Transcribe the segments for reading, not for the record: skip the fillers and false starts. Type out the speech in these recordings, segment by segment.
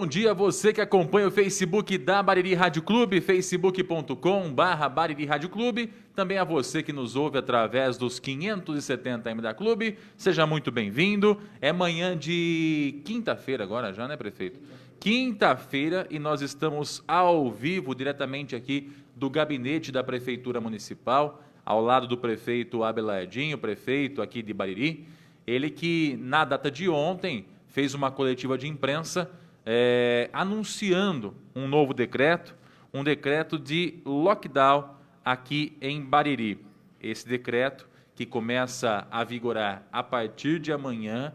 Bom dia a você que acompanha o Facebook da Bariri Rádio Clube, facebook.com/Bariri Rádio Clube. Também a você que nos ouve através dos 570 AM da Clube. Seja muito bem-vindo. É manhã de quinta-feira agora já, né, prefeito? Quinta-feira e nós estamos ao vivo, diretamente aqui do gabinete da Prefeitura Municipal, ao lado do prefeito Abelardinho, prefeito aqui de Bariri. Ele que, na data de ontem, fez uma coletiva de imprensa anunciando um novo decreto, um decreto de lockdown aqui em Bariri. Esse decreto que começa a vigorar a partir de amanhã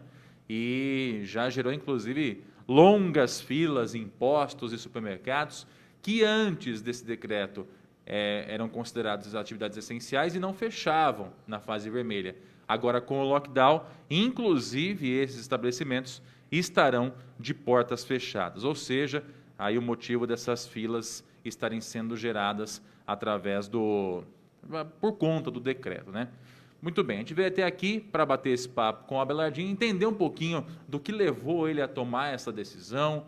e já gerou, inclusive, longas filas em postos e supermercados que antes desse decreto eram considerados atividades essenciais e não fechavam na fase vermelha. Agora, com o lockdown, inclusive esses estabelecimentos estarão de portas fechadas, ou seja, aí o motivo dessas filas estarem sendo geradas por conta do decreto, né? Muito bem, a gente veio até aqui para bater esse papo com o Abelardinho, entender um pouquinho do que levou ele a tomar essa decisão,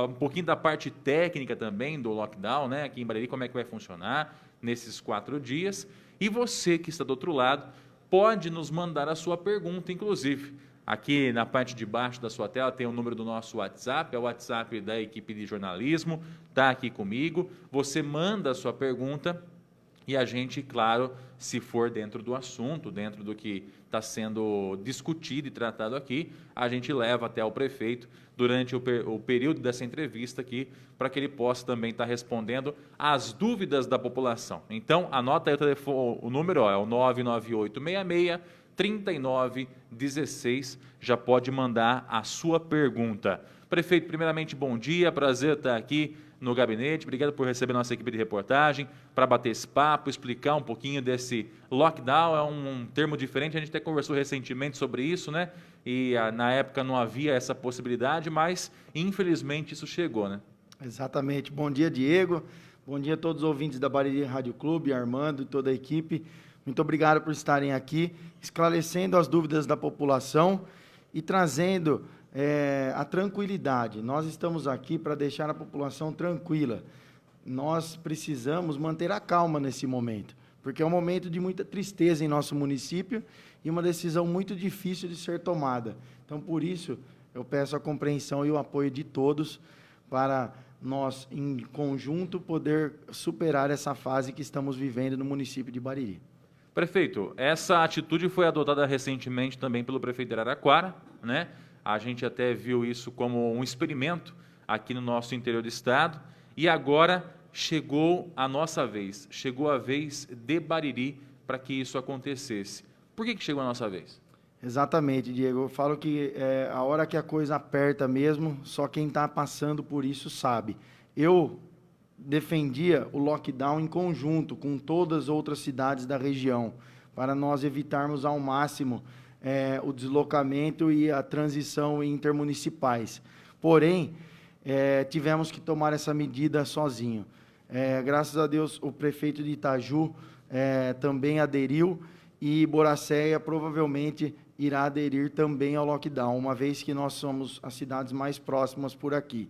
um pouquinho da parte técnica também do lockdown, né? Aqui em Bariri, como é que vai funcionar nesses 4 dias. E você que está do outro lado, pode nos mandar a sua pergunta, inclusive. Aqui na parte de baixo da sua tela tem o número do nosso WhatsApp, é o WhatsApp da equipe de jornalismo, está aqui comigo. Você manda a sua pergunta e a gente, claro, se for dentro do assunto, dentro do que está sendo discutido e tratado aqui, a gente leva até o prefeito durante o período dessa entrevista aqui, para que ele possa também estar respondendo às dúvidas da população. Então, anota aí o número, é o 99866-3916, já pode mandar a sua pergunta. Prefeito, primeiramente, bom dia, prazer estar aqui no gabinete, obrigado por receber nossa equipe de reportagem, para bater esse papo, explicar um pouquinho desse lockdown, é um termo diferente, a gente até conversou recentemente sobre isso, né? E na época não havia essa possibilidade, mas infelizmente isso chegou, né? Exatamente. Bom dia, Diego. Bom dia a todos os ouvintes da Bariri Rádio Clube, Armando e toda a equipe. Muito obrigado por estarem aqui, esclarecendo as dúvidas da população e trazendo a tranquilidade. Nós estamos aqui para deixar a população tranquila. Nós precisamos manter a calma nesse momento, porque é um momento de muita tristeza em nosso município e uma decisão muito difícil de ser tomada. Então, por isso, eu peço a compreensão e o apoio de todos para nós, em conjunto, poder superar essa fase que estamos vivendo no município de Bariri. Prefeito, essa atitude foi adotada recentemente também pelo prefeito de Araraquara, né? A gente até viu isso como um experimento aqui no nosso interior do estado e agora chegou a nossa vez, chegou a vez de Bariri para que isso acontecesse. Por que chegou a nossa vez? Exatamente, Diego. Eu falo que a hora que a coisa aperta mesmo, só quem está passando por isso sabe. Eu defendia o lockdown em conjunto com todas as outras cidades da região, para nós evitarmos ao máximo o deslocamento e a transição intermunicipais. Porém, tivemos que tomar essa medida sozinho. Graças a Deus, o prefeito de Itaju também aderiu e Boracéia provavelmente irá aderir também ao lockdown, uma vez que nós somos as cidades mais próximas por aqui.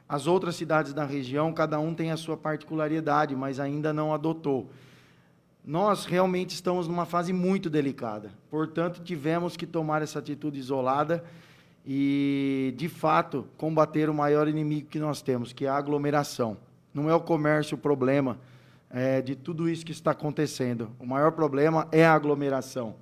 As outras cidades da região, cada um tem a sua particularidade, mas ainda não adotou. Nós realmente estamos numa fase muito delicada, portanto, tivemos que tomar essa atitude isolada e, de fato, combater o maior inimigo que nós temos, que é a aglomeração. Não é o comércio o problema de tudo isso que está acontecendo. O maior problema é a aglomeração.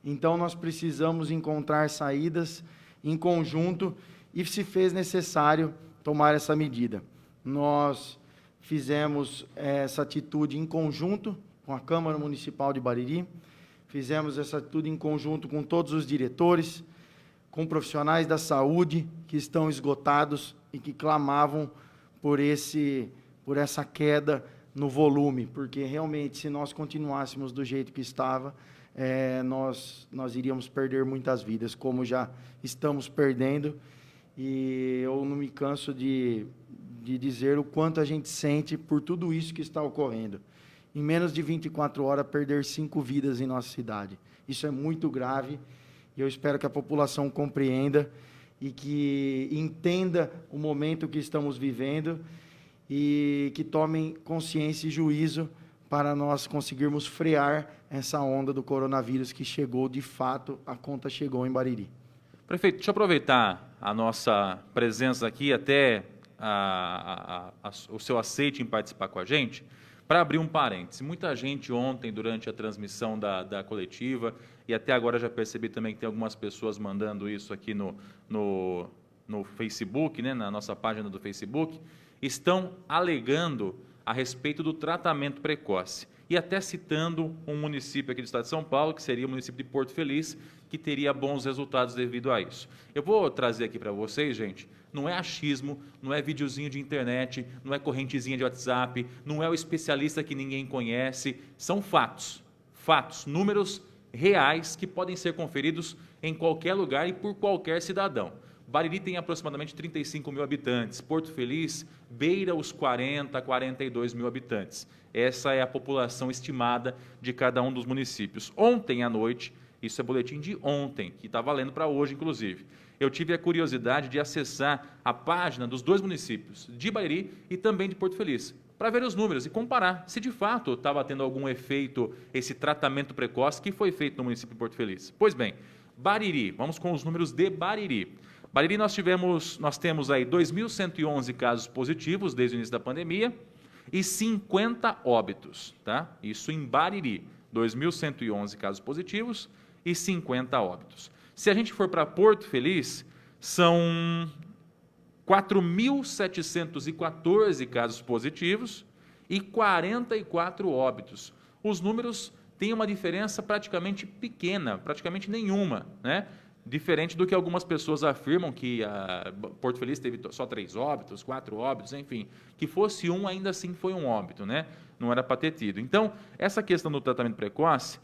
Então, nós precisamos encontrar saídas em conjunto e, se fez necessário, tomar essa medida. Nós fizemos essa atitude em conjunto com a Câmara Municipal de Bariri, fizemos essa atitude em conjunto com todos os diretores, com profissionais da saúde que estão esgotados e que clamavam por essa queda no volume, porque realmente, se nós continuássemos do jeito que estava, nós iríamos perder muitas vidas, como já estamos perdendo, e eu não me canso de dizer o quanto a gente sente por tudo isso que está ocorrendo. Em menos de 24 horas, perder 5 vidas em nossa cidade. Isso é muito grave, e eu espero que a população compreenda e que entenda o momento que estamos vivendo e que tomem consciência e juízo para nós conseguirmos frear essa onda do coronavírus que chegou, de fato, a conta chegou em Bariri. Prefeito, deixa eu aproveitar a nossa presença aqui, até o seu aceite em participar com a gente, para abrir um parêntese. Muita gente ontem, durante a transmissão da coletiva, e até agora já percebi também que tem algumas pessoas mandando isso aqui no Facebook, né, na nossa página do Facebook, estão alegando a respeito do tratamento precoce. E até citando um município aqui do estado de São Paulo, que seria o município de Porto Feliz, que teria bons resultados devido a isso. Eu vou trazer aqui para vocês, gente, não é achismo, não é videozinho de internet, não é correntezinha de WhatsApp, não é o especialista que ninguém conhece, são fatos, números reais que podem ser conferidos em qualquer lugar e por qualquer cidadão. Bariri tem aproximadamente 35 mil habitantes, Porto Feliz beira os 40, 42 mil habitantes. Essa é a população estimada de cada um dos municípios. Ontem à noite, isso é boletim de ontem, que está valendo para hoje, inclusive, eu tive a curiosidade de acessar a página dos dois municípios, de Bariri e também de Porto Feliz, para ver os números e comparar se de fato estava tendo algum efeito esse tratamento precoce que foi feito no município de Porto Feliz. Pois bem, Bariri, vamos com os números de Bariri. Bariri nós temos aí 2.111 casos positivos desde o início da pandemia e 50 óbitos, tá? Isso em Bariri, 2.111 casos positivos e 50 óbitos. Se a gente for para Porto Feliz, são 4.714 casos positivos e 44 óbitos. Os números têm uma diferença praticamente pequena, praticamente nenhuma, né? Diferente do que algumas pessoas afirmam, que a Porto Feliz teve só 3 óbitos, 4 óbitos, enfim, que fosse um, ainda assim foi um óbito, né? Não era para ter tido. Então, essa questão do tratamento precoce,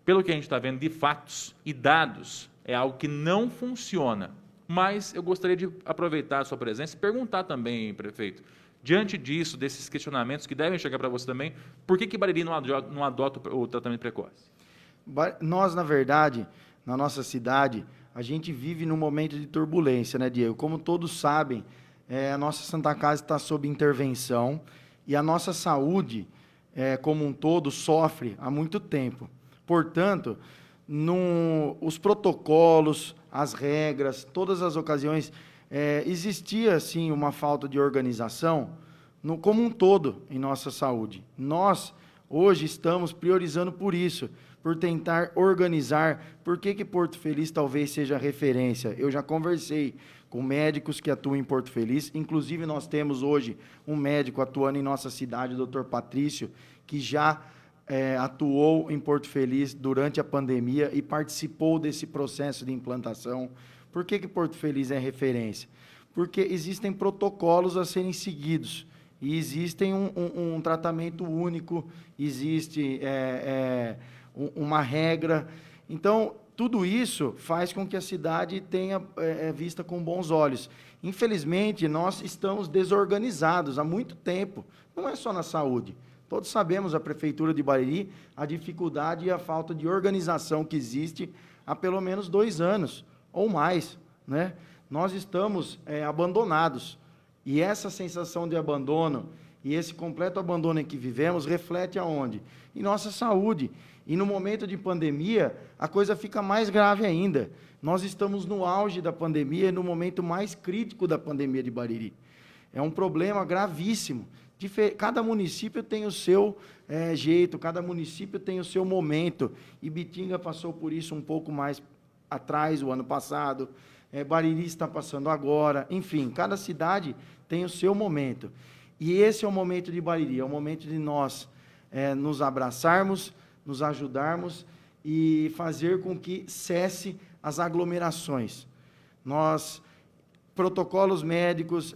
pelo que a gente está vendo de fatos e dados, é algo que não funciona. Mas eu gostaria de aproveitar a sua presença e perguntar também, prefeito, diante disso, desses questionamentos que devem chegar para você também, por que Bariri não adota o tratamento precoce? Nós, na verdade, na nossa cidade, a gente vive num momento de turbulência, né, Diego? Como todos sabem, a nossa Santa Casa está sob intervenção e a nossa saúde, como um todo, sofre há muito tempo. Portanto, os protocolos, as regras, todas as ocasiões, existia, sim, uma falta de organização como um todo em nossa saúde. Nós, hoje, estamos priorizando por isso, por tentar organizar. Por que Porto Feliz talvez seja referência? Eu já conversei com médicos que atuam em Porto Feliz, inclusive nós temos hoje um médico atuando em nossa cidade, o Dr. Patrício, que já atuou em Porto Feliz durante a pandemia e participou desse processo de implantação. Por que Porto Feliz é referência? Porque existem protocolos a serem seguidos e existem um tratamento único, existe uma regra. Então, tudo isso faz com que a cidade tenha vista com bons olhos. Infelizmente, nós estamos desorganizados há muito tempo, não é só na saúde. Todos sabemos, a Prefeitura de Bariri, a dificuldade e a falta de organização que existe há pelo menos 2 anos, ou mais, né? Nós estamos abandonados, e essa sensação de abandono, e esse completo abandono em que vivemos, reflete aonde? Em nossa saúde. E no momento de pandemia, a coisa fica mais grave ainda. Nós estamos no auge da pandemia, no momento mais crítico da pandemia de Bariri. É um problema gravíssimo. Cada município tem o seu jeito, cada município tem o seu momento. Ibitinga passou por isso um pouco mais atrás, o ano passado. Bariri está passando agora. Enfim, cada cidade tem o seu momento. E esse é o momento de Bariri, é o momento de nós nos abraçarmos, nos ajudarmos e fazer com que cesse as aglomerações. Protocolos médicos,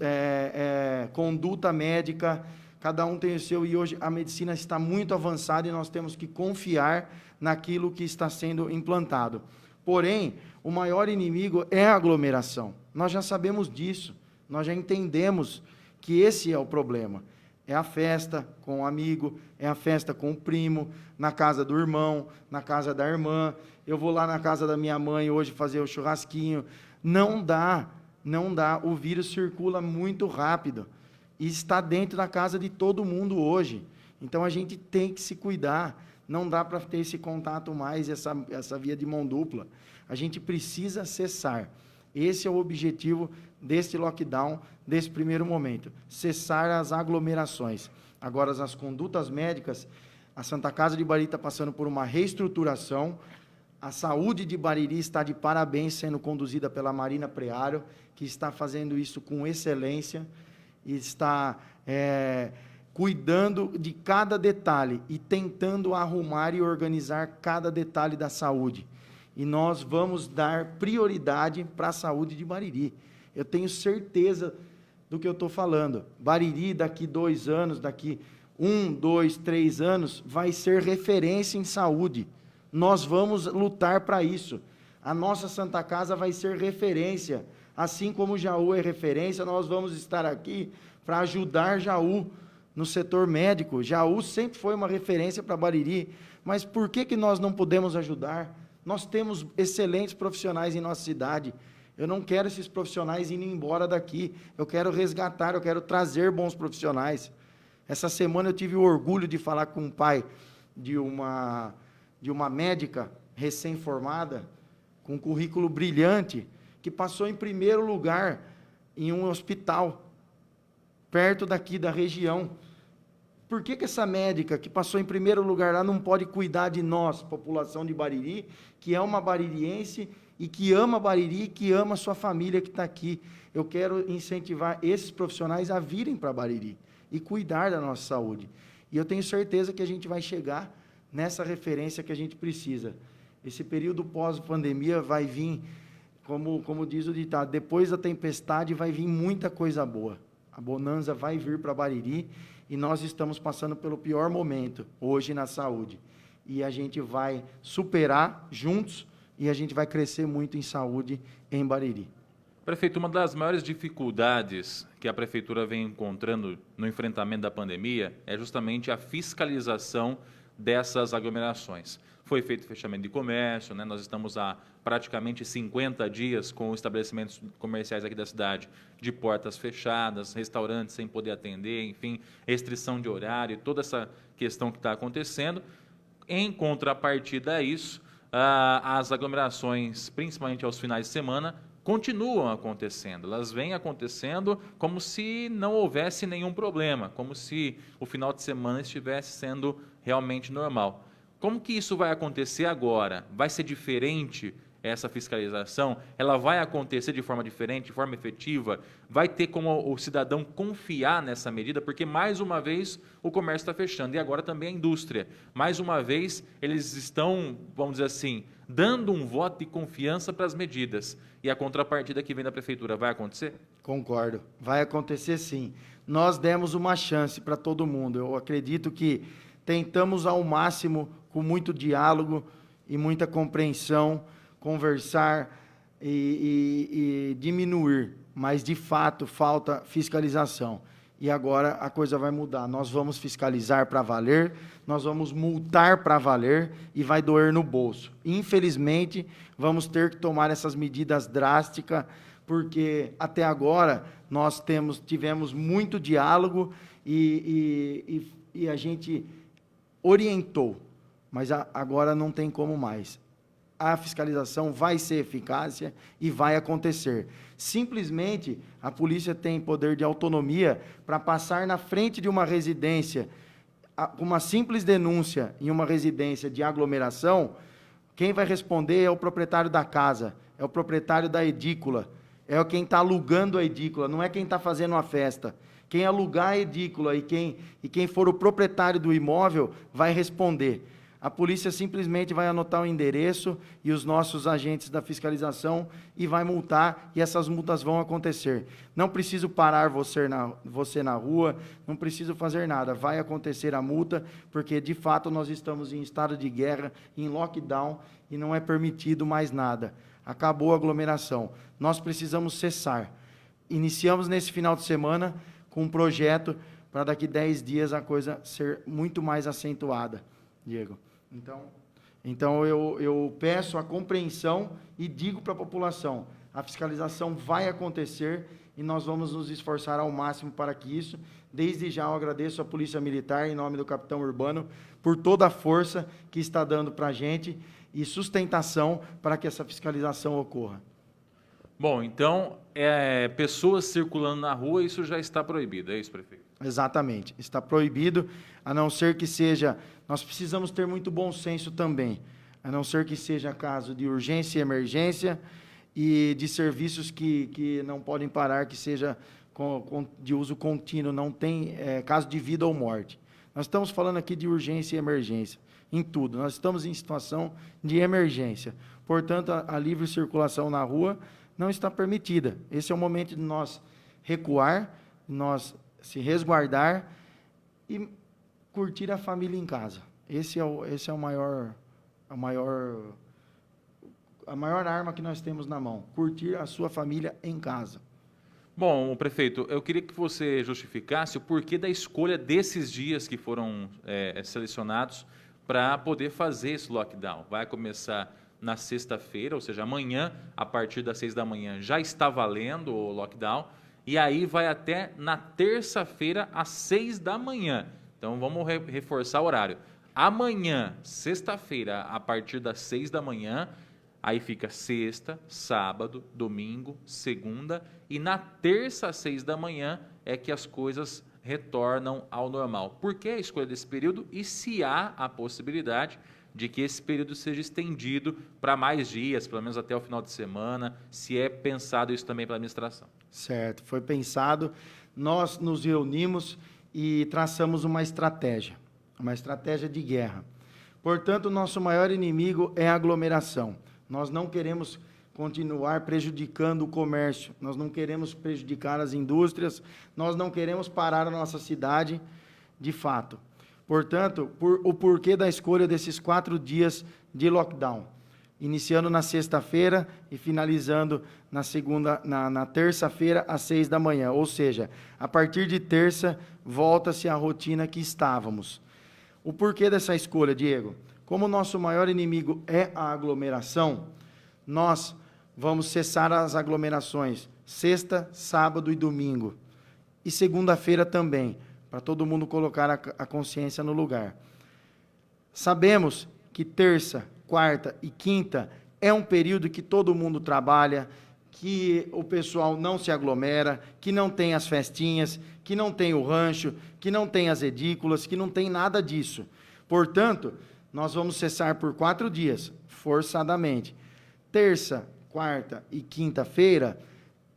conduta médica, cada um tem o seu, e hoje a medicina está muito avançada e nós temos que confiar naquilo que está sendo implantado. Porém, o maior inimigo é a aglomeração. Nós já sabemos disso, nós já entendemos que esse é o problema. É a festa com o amigo, é a festa com o primo, na casa do irmão, na casa da irmã. Eu vou lá na casa da minha mãe hoje fazer o churrasquinho. Não dá. Não dá, o vírus circula muito rápido e está dentro da casa de todo mundo hoje. Então, a gente tem que se cuidar. Não dá para ter esse contato mais, essa via de mão dupla. A gente precisa cessar. Esse é o objetivo deste lockdown, desse primeiro momento. Cessar as aglomerações. Agora, as condutas médicas, a Santa Casa de Bariri está passando por uma reestruturação. A saúde de Bariri está de parabéns, sendo conduzida pela Marina Preário, que está fazendo isso com excelência e está cuidando de cada detalhe e tentando arrumar e organizar cada detalhe da saúde. E nós vamos dar prioridade para a saúde de Bariri. Eu tenho certeza do que eu estou falando. Bariri, daqui 2 anos, daqui 1, 2, 3 anos, vai ser referência em saúde. Nós vamos lutar para isso. A nossa Santa Casa vai ser referência. Assim como Jaú é referência, nós vamos estar aqui para ajudar Jaú no setor médico. Jaú sempre foi uma referência para Bariri, mas por que nós não podemos ajudar? Nós temos excelentes profissionais em nossa cidade. Eu não quero esses profissionais indo embora daqui. Eu quero resgatar, eu quero trazer bons profissionais. Essa semana eu tive o orgulho de falar com um pai de uma médica recém-formada, com um currículo brilhante, que passou em primeiro lugar em um hospital, perto daqui da região. Por que essa médica que passou em primeiro lugar lá não pode cuidar de nós, população de Bariri, que é uma baririense e que ama Bariri, que ama sua família que está aqui? Eu quero incentivar esses profissionais a virem para Bariri e cuidar da nossa saúde. E eu tenho certeza que a gente vai chegar nessa referência que a gente precisa. Esse período pós-pandemia vai vir, como diz o ditado, depois da tempestade vai vir muita coisa boa. A bonança vai vir para Bariri e nós estamos passando pelo pior momento hoje na saúde. E a gente vai superar juntos e a gente vai crescer muito em saúde em Bariri. Prefeito, uma das maiores dificuldades que a Prefeitura vem encontrando no enfrentamento da pandemia é justamente a fiscalização dessas aglomerações. Foi feito fechamento de comércio, né? Nós estamos há praticamente 50 dias com estabelecimentos comerciais aqui da cidade de portas fechadas, restaurantes sem poder atender, enfim, restrição de horário, toda essa questão que está acontecendo. Em contrapartida a isso, as aglomerações, principalmente aos finais de semana, continuam acontecendo. Elas vêm acontecendo como se não houvesse nenhum problema, como se o final de semana estivesse sendo realmente normal. Como que isso vai acontecer agora? Vai ser diferente essa fiscalização? Ela vai acontecer de forma diferente, de forma efetiva? Vai ter como o cidadão confiar nessa medida? Porque, mais uma vez, o comércio está fechando e agora também a indústria. Mais uma vez, eles estão, vamos dizer assim, dando um voto de confiança para as medidas. E a contrapartida que vem da Prefeitura vai acontecer? Concordo. Vai acontecer sim. Nós demos uma chance para todo mundo. Eu acredito que tentamos ao máximo, com muito diálogo e muita compreensão, conversar e diminuir, mas de fato falta fiscalização. E agora a coisa vai mudar. Nós vamos fiscalizar para valer, nós vamos multar para valer e vai doer no bolso. Infelizmente, vamos ter que tomar essas medidas drásticas, porque até agora nós tivemos muito diálogo e a gente orientou, mas agora não tem como mais. A fiscalização vai ser eficaz e vai acontecer. Simplesmente, a polícia tem poder de autonomia para passar na frente de uma residência, uma simples denúncia em uma residência de aglomeração. Quem vai responder é o proprietário da casa, é o proprietário da edícula, é quem está alugando a edícula, não é quem está fazendo a festa. Quem alugar a edícula e quem for o proprietário do imóvel vai responder. A polícia simplesmente vai anotar o endereço e os nossos agentes da fiscalização e vai multar, e essas multas vão acontecer. Não preciso parar você na rua, não preciso fazer nada. Vai acontecer a multa, porque de fato nós estamos em estado de guerra, em lockdown, e não é permitido mais nada. Acabou a aglomeração. Nós precisamos cessar. Iniciamos nesse final de semana com um projeto para daqui 10 dias a coisa ser muito mais acentuada, Diego. Então eu peço a compreensão e digo para a população, A fiscalização vai acontecer e nós vamos nos esforçar ao máximo para que isso. Desde já eu agradeço à Polícia Militar, em nome do Capitão Urbano, por toda a força que está dando para a gente e sustentação para que essa fiscalização ocorra. Bom, então, pessoas circulando na rua, isso já está proibido, é isso, prefeito? Exatamente, está proibido, a não ser que seja, nós precisamos ter muito bom senso também, a não ser que seja caso de urgência e emergência e de serviços que não podem parar, que seja de uso contínuo, não tem caso de vida ou morte. Nós estamos falando aqui de urgência e emergência, em tudo, nós estamos em situação de emergência, portanto, a livre circulação na rua não está permitida. Esse é o momento de nós recuar, nós se resguardar e curtir a família em casa. Esse é a maior arma que nós temos na mão, curtir a sua família em casa. Bom, prefeito, eu queria que você justificasse o porquê da escolha desses dias que foram selecionados para poder fazer esse lockdown. Vai começar na sexta-feira, ou seja, amanhã, a partir das 6 da manhã, já está valendo o lockdown, e aí vai até na terça-feira, às 6 da manhã. Então, vamos reforçar o horário. Amanhã, sexta-feira, a partir das 6 da manhã, aí fica sexta, sábado, domingo, segunda, e na terça, às 6 da manhã, é que as coisas retornam ao normal. Por que a escolha desse período? E se há a possibilidade de que esse período seja estendido para mais dias, pelo menos até o final de semana, se é pensado isso também pela administração. Certo, foi pensado, nós nos reunimos e traçamos uma estratégia de guerra. Portanto, o nosso maior inimigo é a aglomeração. Nós não queremos continuar prejudicando o comércio, nós não queremos prejudicar as indústrias, nós não queremos parar a nossa cidade de fato. Portanto, o porquê da escolha desses 4 dias de lockdown, iniciando na sexta-feira e finalizando na terça-feira às 6 da manhã, ou seja, a partir de terça volta-se à rotina que estávamos. O porquê dessa escolha, Diego? Como o nosso maior inimigo é a aglomeração, nós vamos cessar as aglomerações sexta, sábado e domingo, e segunda-feira também, para todo mundo colocar a consciência no lugar. Sabemos que terça, quarta e quinta é um período que todo mundo trabalha, que o pessoal não se aglomera, que não tem as festinhas, que não tem o rancho, que não tem as edículas, que não tem nada disso. Portanto, nós vamos cessar por 4 dias, forçadamente. Terça, quarta e quinta-feira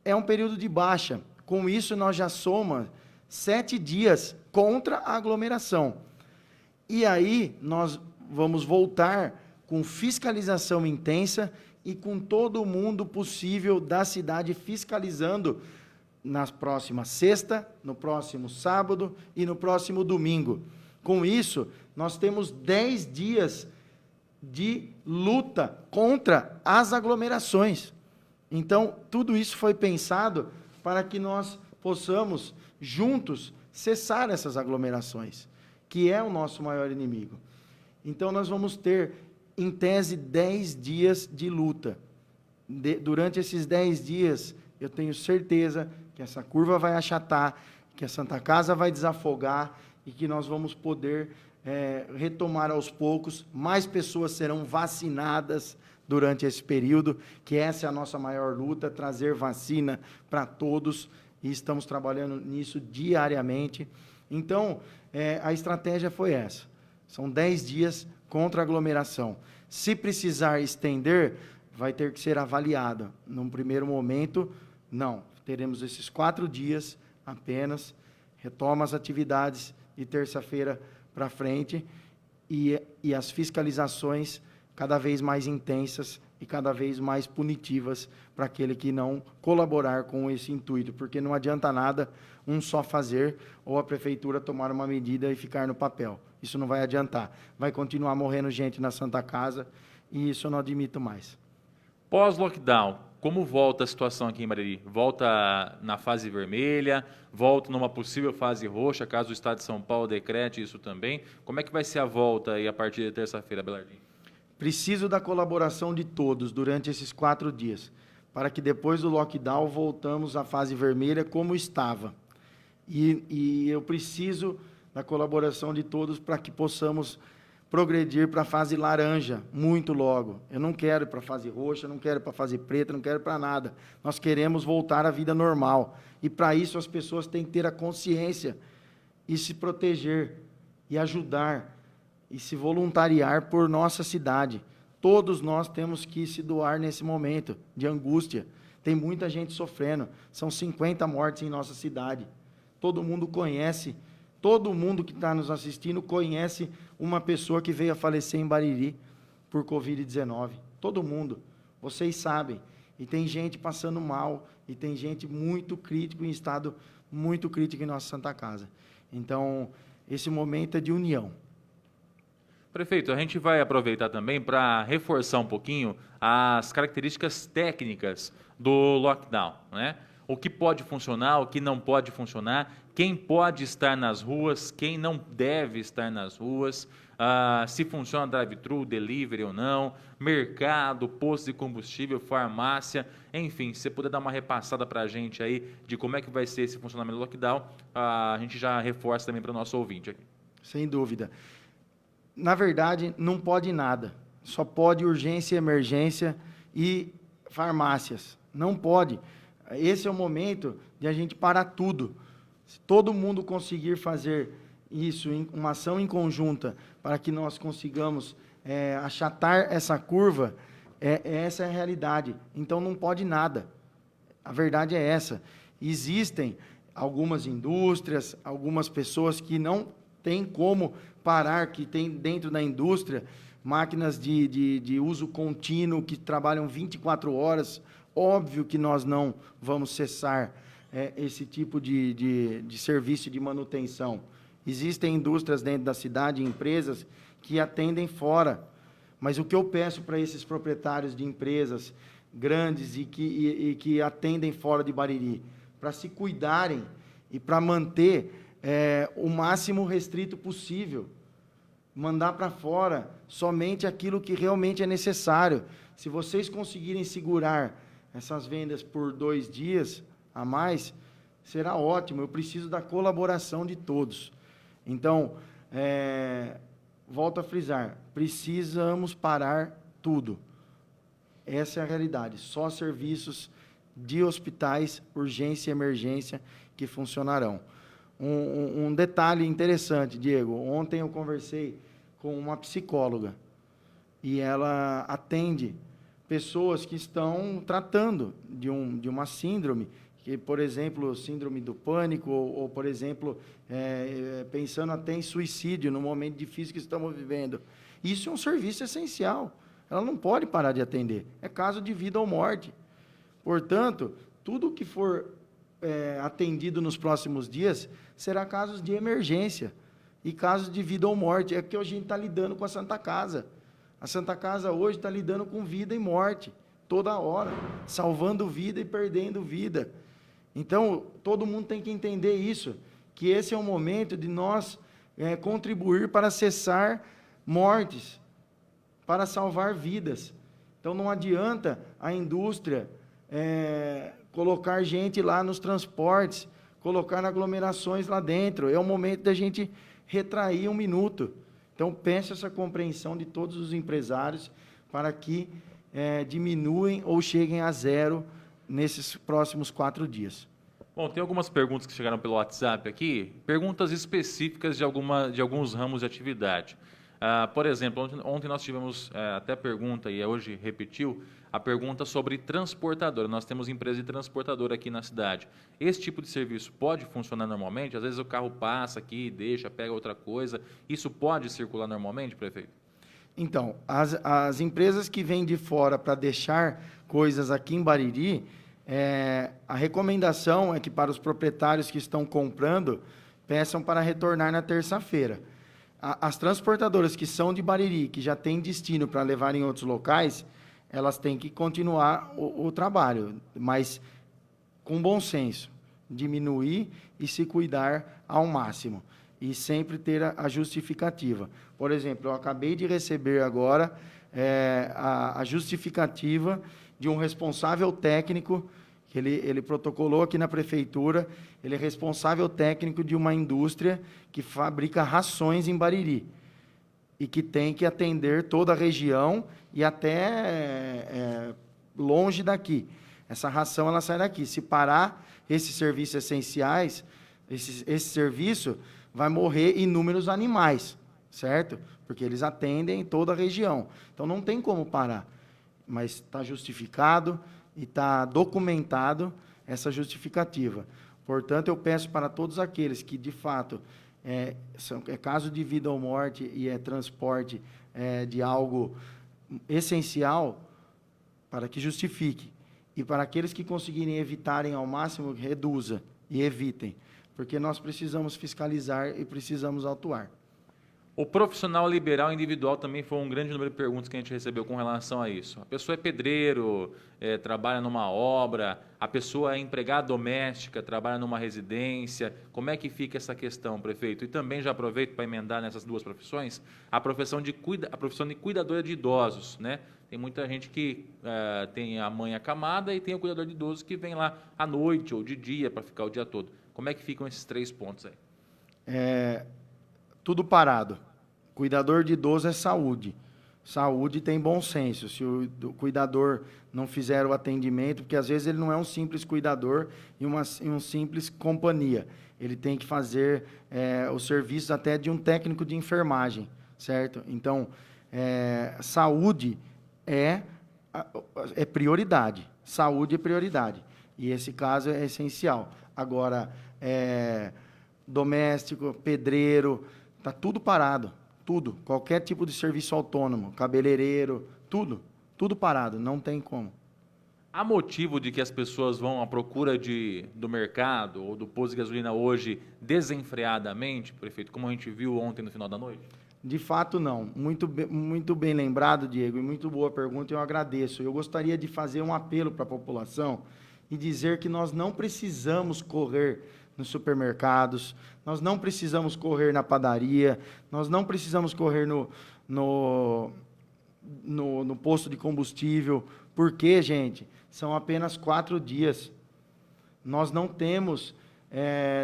é um período de baixa. Com isso, nós já somamos 7 dias contra a aglomeração. E aí, nós vamos voltar com fiscalização intensa e com todo mundo possível da cidade fiscalizando na próxima sexta, no próximo sábado e no próximo domingo. Com isso, nós temos 10 dias de luta contra as aglomerações. Então, tudo isso foi pensado para que nós possamos, juntos, cessar essas aglomerações, que é o nosso maior inimigo. Então, nós vamos ter, em tese, 10 dias de luta. Durante esses 10 dias, eu tenho certeza que essa curva vai achatar, que a Santa Casa vai desafogar e que nós vamos poder retomar aos poucos, mais pessoas serão vacinadas durante esse período, que essa é a nossa maior luta, trazer vacina para todos, e estamos trabalhando nisso diariamente. Então, a estratégia foi essa, são 10 dias contra a aglomeração. Se precisar estender, vai ter que ser avaliado. Num primeiro momento, não, teremos esses 4 dias apenas, retoma as atividades de terça-feira para frente, e as fiscalizações cada vez mais intensas e cada vez mais punitivas para aquele que não colaborar com esse intuito, porque não adianta nada um só fazer ou a prefeitura tomar uma medida e ficar no papel. Isso não vai adiantar. Vai continuar morrendo gente na Santa Casa e isso eu não admito mais. Pós-lockdown, como volta a situação aqui em Bariri? Volta na fase vermelha? Volta numa possível fase roxa, caso o Estado de São Paulo decrete isso também? Como é que vai ser a volta aí a partir de terça-feira, Belardinho? Preciso da colaboração de todos durante esses 4 dias. para que depois do lockdown voltamos à fase vermelha como estava. E eu preciso da colaboração de todos para que possamos progredir para a fase laranja muito logo. Eu não quero ir para a fase roxa, não quero ir para a fase preta, não quero ir para nada. Nós queremos voltar à vida normal. E para isso as pessoas têm que ter a consciência e se proteger, e ajudar, e se voluntariar por nossa cidade. Todos nós temos que se doar nesse momento de angústia. Tem muita gente sofrendo. São 50 mortes em nossa cidade. Todo mundo conhece, todo mundo que está nos assistindo conhece uma pessoa que veio a falecer em Bariri por Covid-19. Todo mundo. Vocês sabem. E tem gente passando mal, e tem gente muito crítico, em estado muito crítico em nossa Santa Casa. Então, esse momento é de união. Prefeito, a gente vai aproveitar também para reforçar um pouquinho as características técnicas do lockdown, né? O que pode funcionar, o que não pode funcionar, quem pode estar nas ruas, quem não deve estar nas ruas, se funciona drive-thru, delivery ou não, mercado, posto de combustível, farmácia, enfim, se você puder dar uma repassada para a gente aí de como é que vai ser esse funcionamento do lockdown, a gente já reforça também para o nosso ouvinte aqui. Sem dúvida. Na verdade, não pode nada. Só pode urgência e emergência e farmácias. Não pode. Esse é o momento de a gente parar tudo. Se todo mundo conseguir fazer isso, uma ação em conjunta, para que nós consigamos achatar essa curva, essa é a realidade. Então, não pode nada. A verdade é essa. Existem algumas indústrias, algumas pessoas que não têm como parar, que tem dentro da indústria máquinas de uso contínuo, que trabalham 24 horas. Óbvio que nós não vamos cessar esse tipo de serviço de manutenção. Existem indústrias dentro da cidade, empresas que atendem fora. Mas o que eu peço para esses proprietários de empresas grandes e que atendem fora de Bariri, para se cuidarem e para manter o máximo restrito possível, mandar para fora somente aquilo que realmente é necessário. Se vocês conseguirem segurar essas vendas por 2 dias a mais, será ótimo. Eu preciso da colaboração de todos. Então, volto a frisar, precisamos parar tudo. Essa é a realidade. Só serviços de hospitais, urgência e emergência, que funcionarão. Um detalhe interessante, Diego. Ontem eu conversei com uma psicóloga e ela atende pessoas que estão tratando de uma síndrome, que, por exemplo, síndrome do pânico, ou por exemplo, pensando até em suicídio no momento difícil que estamos vivendo. Isso é um serviço essencial. Ela não pode parar de atender. É caso de vida ou morte. Portanto, tudo que for atendido nos próximos dias será casos de emergência e casos de vida ou morte. É que a gente está lidando com a Santa Casa. A Santa Casa hoje está lidando com vida e morte, toda hora, salvando vida e perdendo vida. Então, todo mundo tem que entender isso, que esse é o momento de nós contribuir para cessar mortes, para salvar vidas. Então, não adianta a indústria colocar gente lá nos transportes, colocar aglomerações lá dentro. É o momento da gente retrair 1 minuto. Então, peço essa compreensão de todos os empresários para que diminuem ou cheguem a zero nesses próximos 4 dias. Bom, tem algumas perguntas que chegaram pelo WhatsApp aqui, perguntas específicas de alguns ramos de atividade. Por exemplo, ontem nós tivemos até pergunta, e hoje repetiu, a pergunta sobre transportadora. Nós temos empresa de transportadora aqui na cidade. Esse tipo de serviço pode funcionar normalmente? Às vezes o carro passa aqui, deixa, pega outra coisa. Isso pode circular normalmente, prefeito? Então, as empresas que vêm de fora para deixar coisas aqui em Bariri, a recomendação é que para os proprietários que estão comprando, peçam para retornar na terça-feira. As transportadoras que são de Bariri, que já têm destino para levar em outros locais, elas têm que continuar o trabalho, mas com bom senso, diminuir e se cuidar ao máximo, e sempre ter a justificativa. Por exemplo, eu acabei de receber agora a justificativa de um responsável técnico, que ele protocolou aqui na prefeitura, ele é responsável técnico de uma indústria que fabrica rações em Bariri e que tem que atender toda a região e até longe daqui. Essa ração ela sai daqui. Se parar esses serviços essenciais, esse serviço vai morrer inúmeros animais, certo? Porque eles atendem toda a região. Então não tem como parar. Mas está justificado e está documentado essa justificativa. Portanto, eu peço para todos aqueles que, de fato, é caso de vida ou morte e é transporte de algo essencial, para que justifique. E para aqueles que conseguirem evitarem ao máximo, reduza e evitem. Porque nós precisamos fiscalizar e precisamos atuar. O profissional liberal individual também foi um grande número de perguntas que a gente recebeu com relação a isso. A pessoa é pedreiro, trabalha numa obra, a pessoa é empregada doméstica, trabalha numa residência. Como é que fica essa questão, prefeito? E também já aproveito para emendar nessas duas profissões, a profissão de cuidadora de idosos, né? Tem muita gente que tem a mãe acamada e tem o cuidador de idosos que vem lá à noite ou de dia para ficar o dia todo. Como é que ficam esses 3 pontos aí? Tudo parado. Cuidador de idoso é saúde. Saúde tem bom senso. Se o cuidador não fizer o atendimento, porque às vezes ele não é um simples cuidador e um simples companhia. Ele tem que fazer os serviços até de um técnico de enfermagem, certo? Então, saúde é prioridade. Saúde é prioridade. E esse caso é essencial. Agora, doméstico, pedreiro, está tudo parado, tudo. Qualquer tipo de serviço autônomo, cabeleireiro, tudo parado, não tem como. Há motivo de que as pessoas vão à procura do mercado ou do posto de gasolina hoje desenfreadamente, prefeito, como a gente viu ontem no final da noite? De fato, não. Muito bem lembrado, Diego, e muito boa pergunta, eu agradeço. Eu gostaria de fazer um apelo para a população e dizer que nós não precisamos correr nos supermercados, nós não precisamos correr na padaria, nós não precisamos correr no posto de combustível. Por quê, gente? São apenas 4 dias. Nós não temos,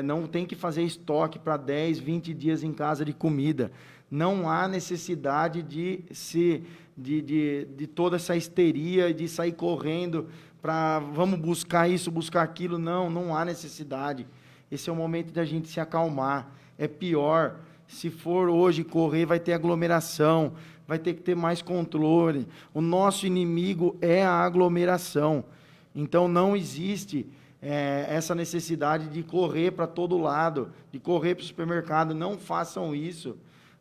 não tem que fazer estoque para 10, 20 dias em casa de comida. Não há necessidade de toda essa histeria, de sair correndo para vamos buscar isso, buscar aquilo. Não há necessidade. Esse é o momento da gente se acalmar. É pior, se for hoje correr, vai ter aglomeração, vai ter que ter mais controle. O nosso inimigo é a aglomeração. Então, não existe essa necessidade de correr para todo lado, de correr para o supermercado. Não façam isso.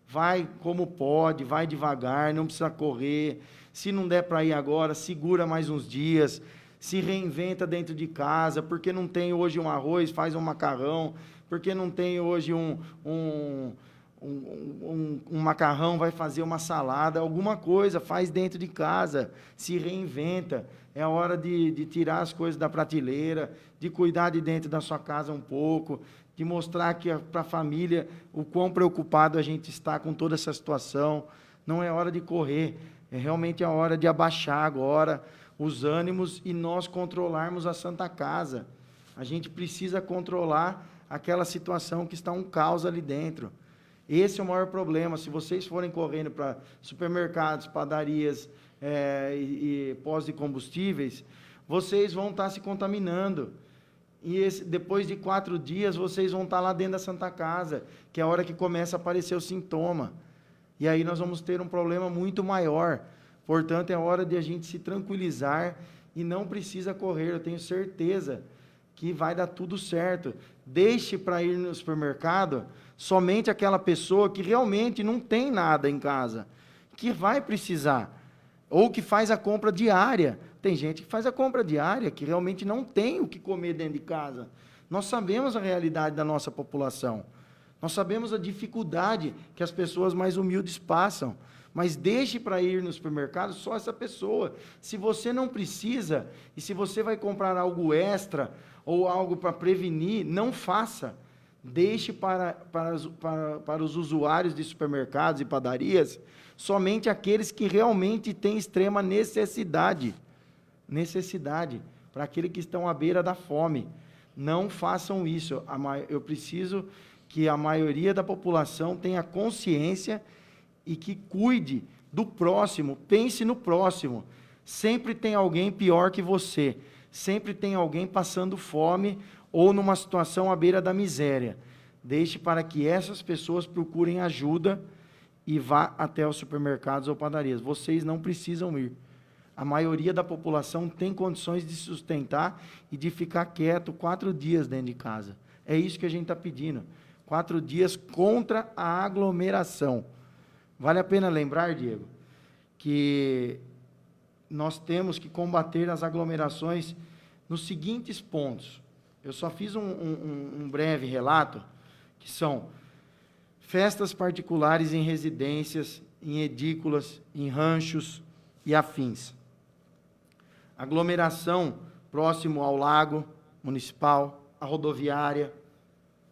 Vai como pode, vai devagar, não precisa correr. Se não der para ir agora, segura mais uns dias. Se reinventa dentro de casa, porque não tem hoje um arroz, faz um macarrão, porque não tem hoje um macarrão, vai fazer uma salada, alguma coisa, faz dentro de casa, se reinventa. É a hora de tirar as coisas da prateleira, de cuidar de dentro da sua casa um pouco, de mostrar para a família o quão preocupado a gente está com toda essa situação. Não é hora de correr, é realmente a hora de abaixar agora os ânimos e nós controlarmos a Santa Casa. A gente precisa controlar aquela situação que está um caos ali dentro. Esse é o maior problema. Se vocês forem correndo para supermercados, padarias e postos de combustíveis, vocês vão estar se contaminando. E depois de 4 dias, vocês vão estar lá dentro da Santa Casa, que é a hora que começa a aparecer o sintoma. E aí nós vamos ter um problema muito maior. Portanto, é hora de a gente se tranquilizar e não precisa correr. Eu tenho certeza que vai dar tudo certo. Deixe para ir no supermercado somente aquela pessoa que realmente não tem nada em casa, que vai precisar, ou que faz a compra diária. Tem gente que faz a compra diária, que realmente não tem o que comer dentro de casa. Nós sabemos a realidade da nossa população. Nós sabemos a dificuldade que as pessoas mais humildes passam. Mas deixe para ir no supermercado só essa pessoa. Se você não precisa, e se você vai comprar algo extra, ou algo para prevenir, não faça. Deixe para os usuários de supermercados e padarias, somente aqueles que realmente têm extrema necessidade. necessidade, para aqueles que estão à beira da fome. Não façam isso. Eu preciso que a maioria da população tenha consciência e que cuide do próximo, pense no próximo. Sempre tem alguém pior que você, sempre tem alguém passando fome ou numa situação à beira da miséria. Deixe para que essas pessoas procurem ajuda e vá até os supermercados ou padarias. Vocês não precisam ir. A maioria da população tem condições de sustentar e de ficar quieto 4 dias dentro de casa. É isso que a gente está pedindo. 4 dias contra a aglomeração. Vale a pena lembrar, Diego, que nós temos que combater as aglomerações nos seguintes pontos. Eu só fiz um breve relato, que são festas particulares em residências, em edículas, em ranchos e afins. Aglomeração próximo ao lago municipal, a rodoviária,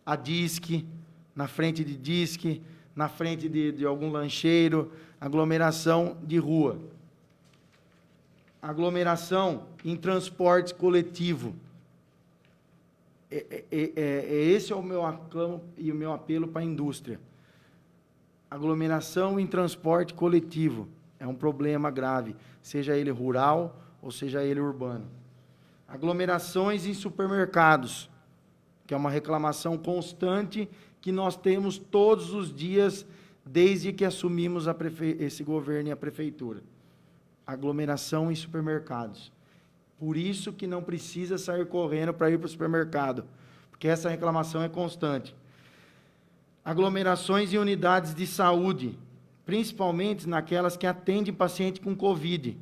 a disque, na frente de disque, na frente de algum lancheiro, aglomeração de rua. Aglomeração em transporte coletivo. Esse é o meu aclamo e o meu apelo para a indústria. Aglomeração em transporte coletivo é um problema grave, seja ele rural ou seja ele urbano. Aglomerações em supermercados, que é uma reclamação constante que nós temos todos os dias desde que assumimos esse governo e a prefeitura. Aglomeração em supermercados. Por isso que não precisa sair correndo para ir para o supermercado, porque essa reclamação é constante. Aglomerações em unidades de saúde, principalmente naquelas que atendem paciente com Covid.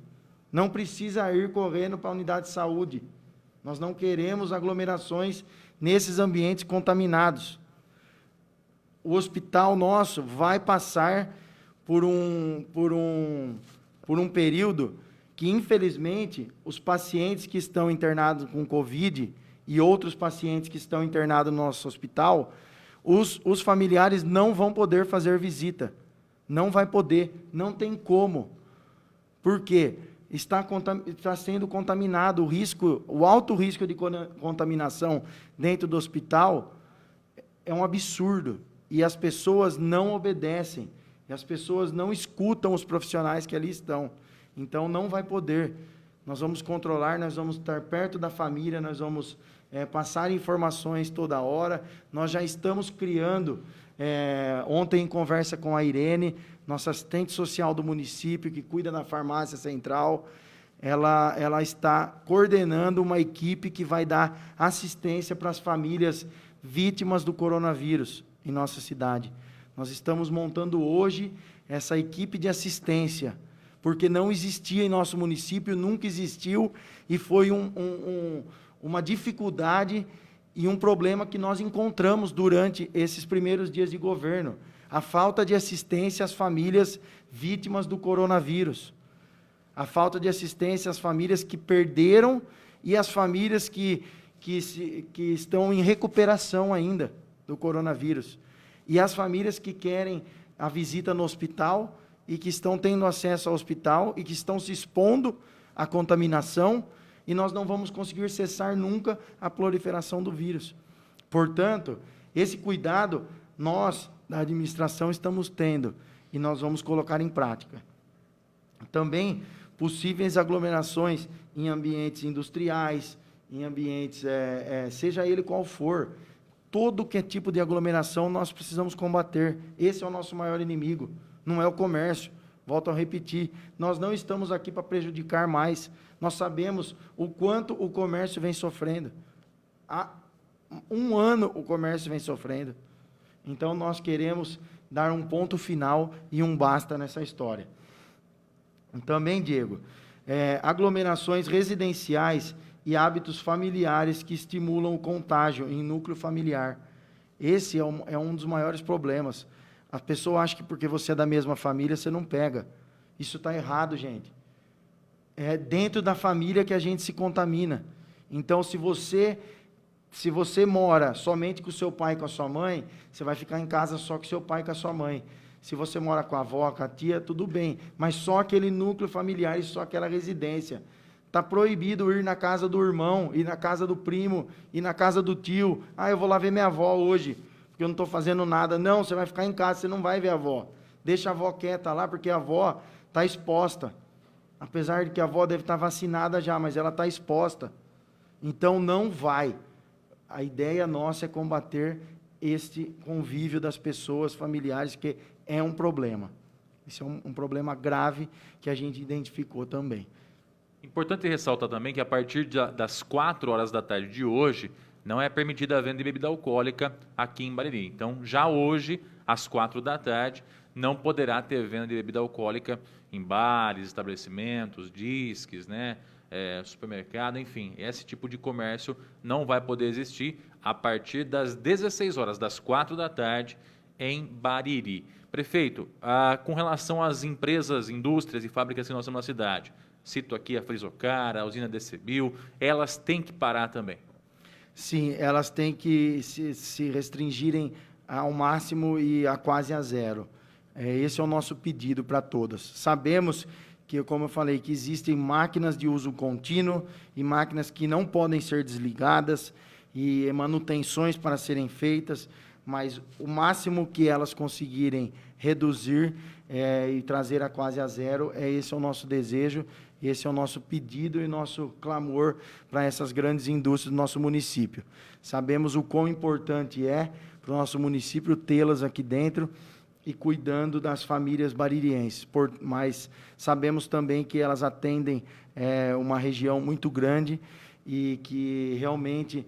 Não precisa ir correndo para a unidade de saúde. Nós não queremos aglomerações nesses ambientes contaminados. O hospital nosso vai passar por um período que, infelizmente, os pacientes que estão internados com Covid e outros pacientes que estão internados no nosso hospital, os familiares não vão poder fazer visita. Não vai poder, não tem como. Por quê? Está sendo contaminado, o alto risco de contaminação dentro do hospital é um absurdo. E as pessoas não obedecem, e as pessoas não escutam os profissionais que ali estão. Então, não vai poder. Nós vamos controlar, nós vamos estar perto da família, nós vamos passar informações toda hora. Nós já estamos criando, ontem em conversa com a Irene, nossa assistente social do município, que cuida da farmácia central, ela está coordenando uma equipe que vai dar assistência para as famílias vítimas do coronavírus em nossa cidade. Nós estamos montando hoje essa equipe de assistência, porque não existia em nosso município, nunca existiu, e foi uma dificuldade e um problema que nós encontramos durante esses primeiros dias de governo, a falta de assistência às famílias vítimas do coronavírus, a falta de assistência às famílias que perderam e às famílias que estão em recuperação ainda do coronavírus, e as famílias que querem a visita no hospital e que estão tendo acesso ao hospital e que estão se expondo à contaminação, e nós não vamos conseguir cessar nunca a proliferação do vírus. Portanto, esse cuidado nós, da administração, estamos tendo, e nós vamos colocar em prática. Também possíveis aglomerações em ambientes industriais, em ambientes, seja ele qual for, todo que é tipo de aglomeração nós precisamos combater. Esse é o nosso maior inimigo, não é o comércio. Volto a repetir, nós não estamos aqui para prejudicar mais, nós sabemos o quanto o comércio vem sofrendo. Há 1 ano o comércio vem sofrendo. Então, nós queremos dar um ponto final e um basta nessa história. Também, Diego, aglomerações residenciais e hábitos familiares que estimulam o contágio em núcleo familiar. Esse é um dos maiores problemas. A pessoa acha que porque você é da mesma família, você não pega. Isso está errado, gente. É dentro da família que a gente se contamina. Então, se você mora somente com o seu pai e com a sua mãe, você vai ficar em casa só com o seu pai e com a sua mãe. Se você mora com a avó, com a tia, tudo bem. Mas só aquele núcleo familiar e só aquela residência. Está proibido ir na casa do irmão, ir na casa do primo, ir na casa do tio. Ah, eu vou lá ver minha avó hoje, porque eu não estou fazendo nada. Não, você vai ficar em casa, você não vai ver a avó. Deixa a avó quieta lá, porque a avó está exposta. Apesar de que a avó deve estar vacinada já, mas ela está exposta. Então, não vai. A ideia nossa é combater este convívio das pessoas familiares, que é um problema. Esse é um problema grave que a gente identificou também. Importante ressaltar também que a partir das 4 horas da tarde de hoje, não é permitida a venda de bebida alcoólica aqui em Bariri. Então, já hoje, às 4 da tarde, não poderá ter venda de bebida alcoólica em bares, estabelecimentos, disques, né, supermercado, enfim. Esse tipo de comércio não vai poder existir a partir das 16 horas, das 4 da tarde, em Bariri. Prefeito, com relação às empresas, indústrias e fábricas que nós temos na cidade, cito aqui a Frisocar, a usina Decebil, elas têm que parar também. Sim, elas têm que se restringirem ao máximo e a quase a zero. Esse é o nosso pedido para todas. Sabemos que, como eu falei, que existem máquinas de uso contínuo e máquinas que não podem ser desligadas e manutenções para serem feitas, mas o máximo que elas conseguirem reduzir e trazer a quase a zero, esse é o nosso desejo, esse é o nosso pedido e nosso clamor para essas grandes indústrias do nosso município. Sabemos o quão importante é para o nosso município tê-las aqui dentro e cuidando das famílias baririenses, mas sabemos também que elas atendem uma região muito grande e que realmente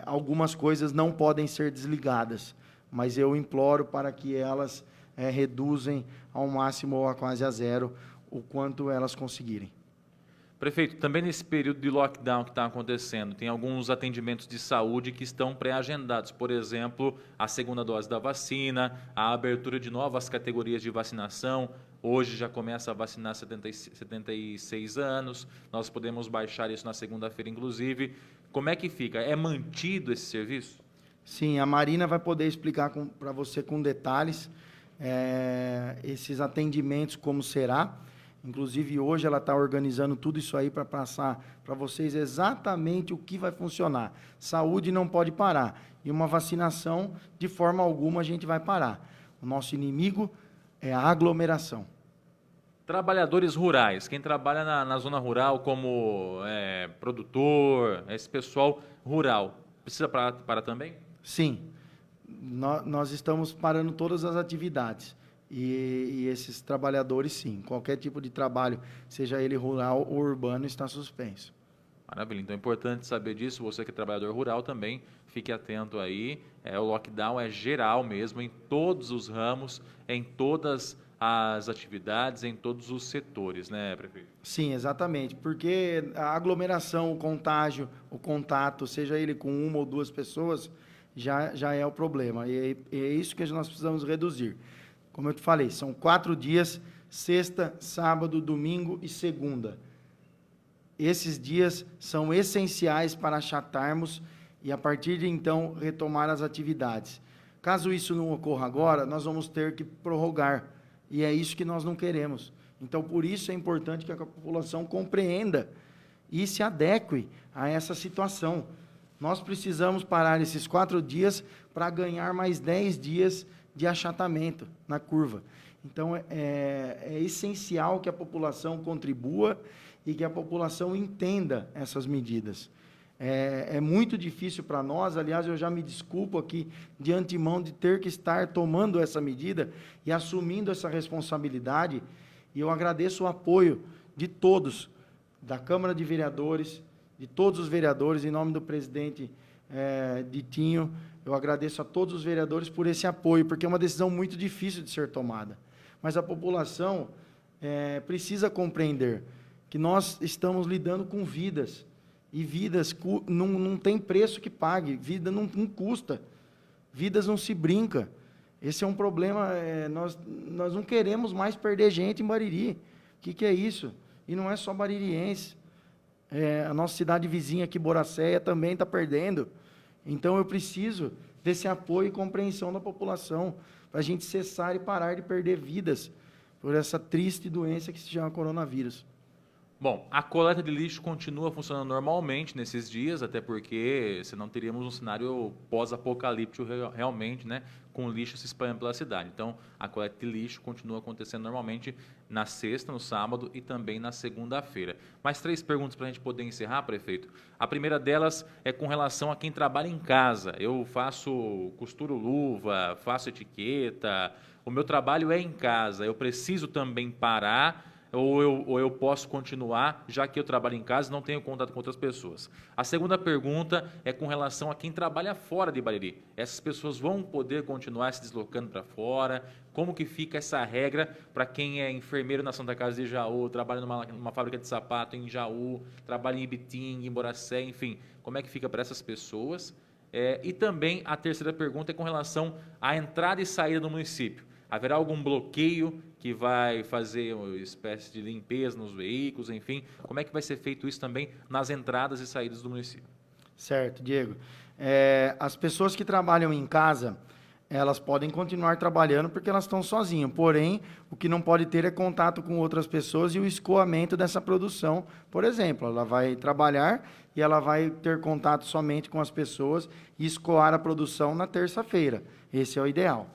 algumas coisas não podem ser desligadas, mas eu imploro para que elas reduzem ao máximo ou a quase a zero o quanto elas conseguirem. Prefeito, também nesse período de lockdown que está acontecendo, tem alguns atendimentos de saúde que estão pré-agendados. Por exemplo, a segunda dose da vacina, a abertura de novas categorias de vacinação. Hoje já começa a vacinar 76 anos. Nós podemos baixar isso na segunda-feira, inclusive. Como é que fica? É mantido esse serviço? Sim, a Marina vai poder explicar para você com detalhes esses atendimentos, como será. Inclusive, hoje ela está organizando tudo isso aí para passar para vocês exatamente o que vai funcionar. Saúde não pode parar. E uma vacinação, de forma alguma, a gente vai parar. O nosso inimigo é a aglomeração. Trabalhadores rurais, quem trabalha na zona rural como produtor, esse pessoal rural, precisa parar também? Sim. Nós estamos parando todas as atividades. E esses trabalhadores, sim, qualquer tipo de trabalho, seja ele rural ou urbano, está suspenso. Maravilha, então é importante saber disso, você que é trabalhador rural também, fique atento aí, o lockdown é geral mesmo, em todos os ramos, em todas as atividades, em todos os setores, né, prefeito? Sim, exatamente, porque a aglomeração, o contágio, o contato, seja ele com uma ou duas pessoas, já é o problema, e é isso que nós precisamos reduzir. Como eu te falei, são 4 dias, sexta, sábado, domingo e segunda. Esses dias são essenciais para achatarmos e, a partir de então, retomar as atividades. Caso isso não ocorra agora, nós vamos ter que prorrogar, e é isso que nós não queremos. Então, por isso é importante que a população compreenda e se adeque a essa situação. Nós precisamos parar esses 4 dias para ganhar mais 10 dias de achatamento na curva. Então, é essencial que a população contribua e que a população entenda essas medidas. É muito difícil para nós, aliás, eu já me desculpo aqui de antemão de ter que estar tomando essa medida e assumindo essa responsabilidade, e eu agradeço o apoio de todos, da Câmara de Vereadores, de todos os vereadores, em nome do presidente Ditinho. Eu agradeço a todos os vereadores por esse apoio, porque é uma decisão muito difícil de ser tomada. Mas a população precisa compreender que nós estamos lidando com vidas, e vidas não tem preço que pague, vida não custa, vidas não se brinca. Esse é um problema, nós não queremos mais perder gente em Bariri. O que é isso? E não é só baririense. A nossa cidade vizinha aqui, Boracéia, também está perdendo. Então, eu preciso desse apoio e compreensão da população, para a gente cessar e parar de perder vidas por essa triste doença que se chama coronavírus. Bom, a coleta de lixo continua funcionando normalmente nesses dias, até porque senão teríamos um cenário pós-apocalíptico realmente, né, com lixo se espalhando pela cidade. Então, a coleta de lixo continua acontecendo normalmente na sexta, no sábado e também na segunda-feira. Mais 3 perguntas para a gente poder encerrar, prefeito. A primeira delas é com relação a quem trabalha em casa. Eu costuro luva, faço etiqueta, o meu trabalho é em casa. Eu preciso também parar ou eu posso continuar, já que eu trabalho em casa e não tenho contato com outras pessoas? A segunda pergunta é com relação a quem trabalha fora de Bariri. Essas pessoas vão poder continuar se deslocando para fora? Como que fica essa regra para quem é enfermeiro na Santa Casa de Jaú, trabalha numa fábrica de sapato em Jaú, trabalha em Ibitinga, em Boracé, enfim, como é que fica para essas pessoas? E também a terceira pergunta é com relação à entrada e saída do município. Haverá algum bloqueio que vai fazer uma espécie de limpeza nos veículos, enfim? Como é que vai ser feito isso também nas entradas e saídas do município? Certo, Diego. As pessoas que trabalham em casa, elas podem continuar trabalhando porque elas estão sozinhas. Porém, o que não pode ter é contato com outras pessoas e o escoamento dessa produção. Por exemplo, ela vai trabalhar e ela vai ter contato somente com as pessoas e escoar a produção na terça-feira. Esse é o ideal.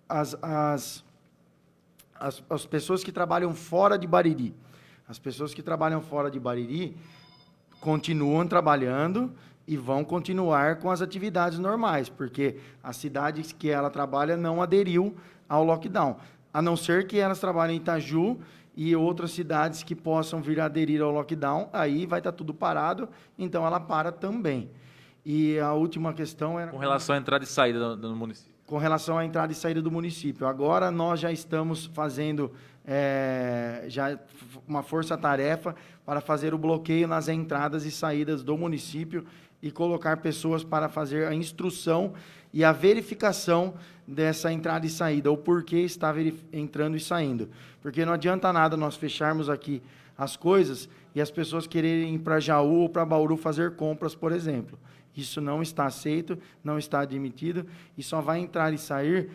As pessoas que trabalham fora de Bariri, continuam trabalhando e vão continuar com as atividades normais, porque a cidade que ela trabalha não aderiu ao lockdown, a não ser que elas trabalhem em Itaju e outras cidades que possam vir a aderir ao lockdown, aí vai estar tudo parado, então ela para também. E a última questão era... Com relação à entrada e saída do município. Com relação à entrada e saída do município. Agora nós já estamos fazendo já uma força-tarefa para fazer o bloqueio nas entradas e saídas do município e colocar pessoas para fazer a instrução e a verificação dessa entrada e saída, o porquê está entrando e saindo. Porque não adianta nada nós fecharmos aqui as coisas e as pessoas quererem ir para Jaú ou para Bauru fazer compras, por exemplo. Isso não está aceito, não está admitido e só vai entrar e sair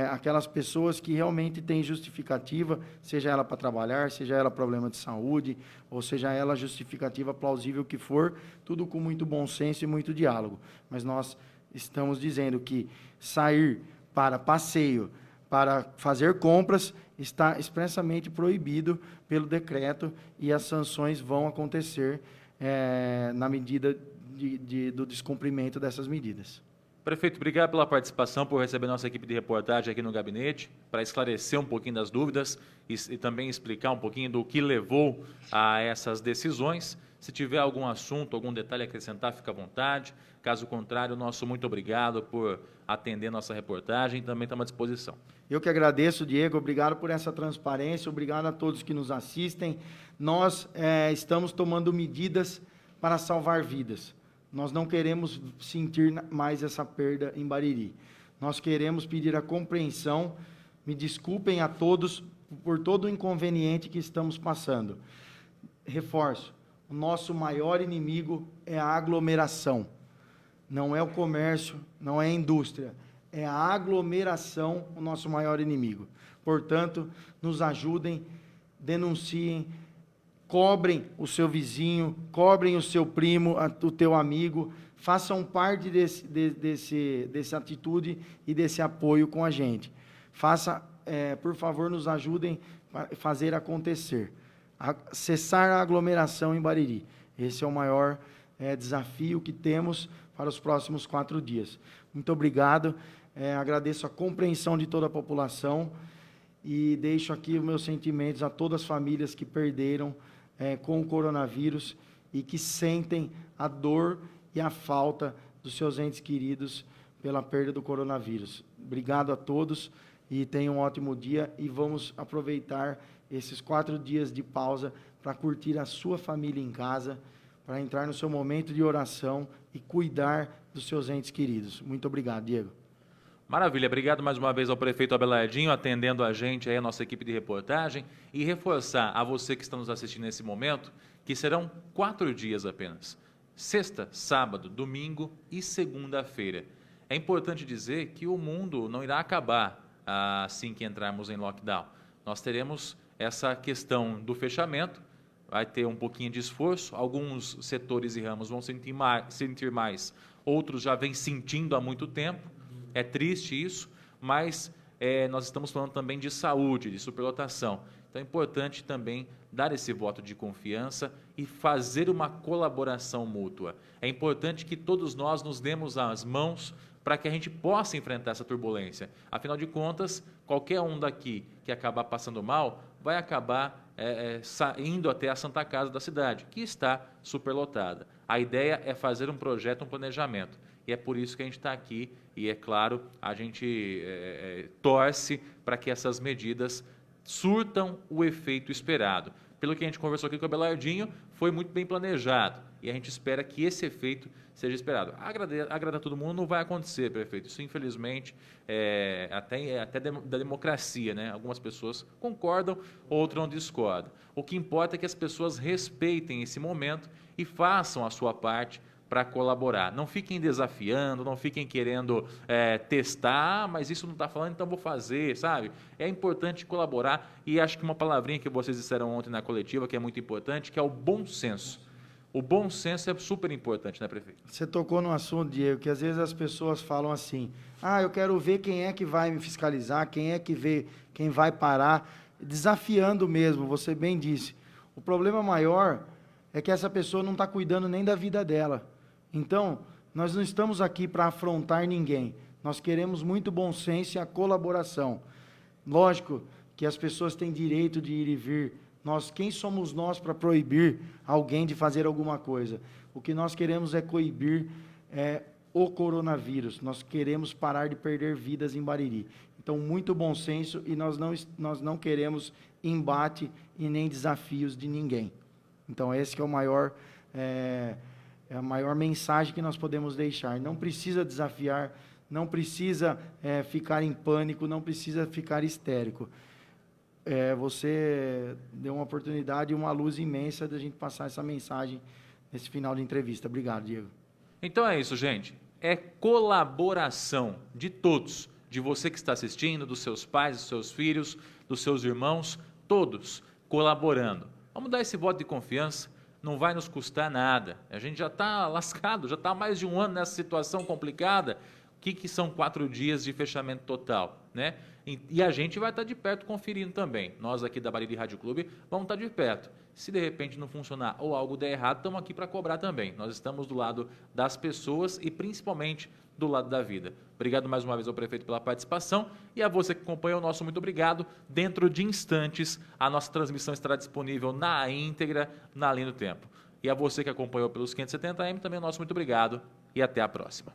aquelas pessoas que realmente têm justificativa, seja ela para trabalhar, seja ela problema de saúde, ou seja ela justificativa plausível que for, tudo com muito bom senso e muito diálogo. Mas nós estamos dizendo que sair para passeio, para fazer compras, está expressamente proibido pelo decreto e as sanções vão acontecer na medida do descumprimento dessas medidas. Prefeito, obrigado pela participação, por receber nossa equipe de reportagem aqui no gabinete, para esclarecer um pouquinho das dúvidas e também explicar um pouquinho do que levou a essas decisões. Se tiver algum assunto, algum detalhe a acrescentar, fica à vontade. Caso contrário, nosso muito obrigado por atender nossa reportagem e também estamos à disposição. Eu que agradeço, Diego, obrigado por essa transparência, obrigado a todos que nos assistem. Nós estamos tomando medidas para salvar vidas. Nós não queremos sentir mais essa perda em Bariri. Nós queremos pedir a compreensão, me desculpem a todos por todo o inconveniente que estamos passando. Reforço, o nosso maior inimigo é a aglomeração. Não é o comércio, não é a indústria, é a aglomeração o nosso maior inimigo. Portanto, nos ajudem, denunciem, cobrem o seu vizinho, cobrem o seu primo, o teu amigo, façam parte dessa atitude e desse apoio com a gente. Por favor, nos ajudem a fazer acontecer. Cessar a aglomeração em Bariri. Esse é o maior desafio que temos para os próximos 4 dias. Muito obrigado, agradeço a compreensão de toda a população e deixo aqui os meus sentimentos a todas as famílias que perderam com o coronavírus e que sentem a dor e a falta dos seus entes queridos pela perda do coronavírus. Obrigado a todos e tenham um ótimo dia e vamos aproveitar esses 4 dias de pausa para curtir a sua família em casa, para entrar no seu momento de oração e cuidar dos seus entes queridos. Muito obrigado, Diego. Maravilha, obrigado mais uma vez ao prefeito Abelardinho, atendendo a gente, aí, a nossa equipe de reportagem, e reforçar a você que está nos assistindo nesse momento, que serão 4 dias apenas, sexta, sábado, domingo e segunda-feira. É importante dizer que o mundo não irá acabar assim que entrarmos em lockdown. Nós teremos essa questão do fechamento. Vai ter um pouquinho de esforço, alguns setores e ramos vão sentir mais, outros já vêm sentindo há muito tempo. É triste isso, mas nós estamos falando também de saúde, de superlotação. Então é importante também dar esse voto de confiança e fazer uma colaboração mútua. É importante que todos nós nos demos as mãos para que a gente possa enfrentar essa turbulência. Afinal de contas, qualquer um daqui que acabar passando mal vai acabar indo até a Santa Casa da cidade, que está superlotada. A ideia é fazer um projeto, um planejamento. E é por isso que a gente está aqui e, é claro, a gente torce para que essas medidas surtam o efeito esperado. Pelo que a gente conversou aqui com o Abelardinho, foi muito bem planejado e a gente espera que esse efeito seja esperado. Agradar todo mundo não vai acontecer, prefeito. Isso, infelizmente, até da democracia, né? Algumas pessoas concordam, outras não discordam. O que importa é que as pessoas respeitem esse momento e façam a sua parte para colaborar. Não fiquem desafiando, não fiquem querendo testar, mas isso não está falando, então vou fazer, sabe? É importante colaborar e acho que uma palavrinha que vocês disseram ontem na coletiva, que é muito importante, que é o bom senso. O bom senso é super importante, né, prefeito? Você tocou num assunto, Diego, que às vezes as pessoas falam assim, eu quero ver quem é que vai me fiscalizar, quem vai parar, desafiando mesmo, você bem disse. O problema maior é que essa pessoa não está cuidando nem da vida dela. Então, nós não estamos aqui para afrontar ninguém. Nós queremos muito bom senso e a colaboração. Lógico que as pessoas têm direito de ir e vir. Quem somos nós para proibir alguém de fazer alguma coisa? O que nós queremos é coibir o coronavírus. Nós queremos parar de perder vidas em Bariri. Então, muito bom senso e nós não queremos embate e nem desafios de ninguém. Então, esse que é a maior mensagem que nós podemos deixar. Não precisa desafiar, não precisa ficar em pânico, não precisa ficar histérico. Você deu uma oportunidade e uma luz imensa de a gente passar essa mensagem nesse final de entrevista. Obrigado, Diego. Então é isso, gente. É colaboração de todos, de você que está assistindo, dos seus pais, dos seus filhos, dos seus irmãos, todos colaborando. Vamos dar esse voto de confiança, não vai nos custar nada. A gente já está lascado, já está há mais de um ano nessa situação complicada. O que são 4 dias de fechamento total, né? E a gente vai estar de perto conferindo também. Nós aqui da Bariri Rádio Clube vamos estar de perto. Se de repente não funcionar ou algo der errado, estamos aqui para cobrar também. Nós estamos do lado das pessoas e principalmente do lado da vida. Obrigado mais uma vez ao prefeito pela participação e a você que acompanhou, nosso muito obrigado. Dentro de instantes, a nossa transmissão estará disponível na íntegra, na linha do tempo. E a você que acompanhou pelos 570M, também nosso muito obrigado e até a próxima.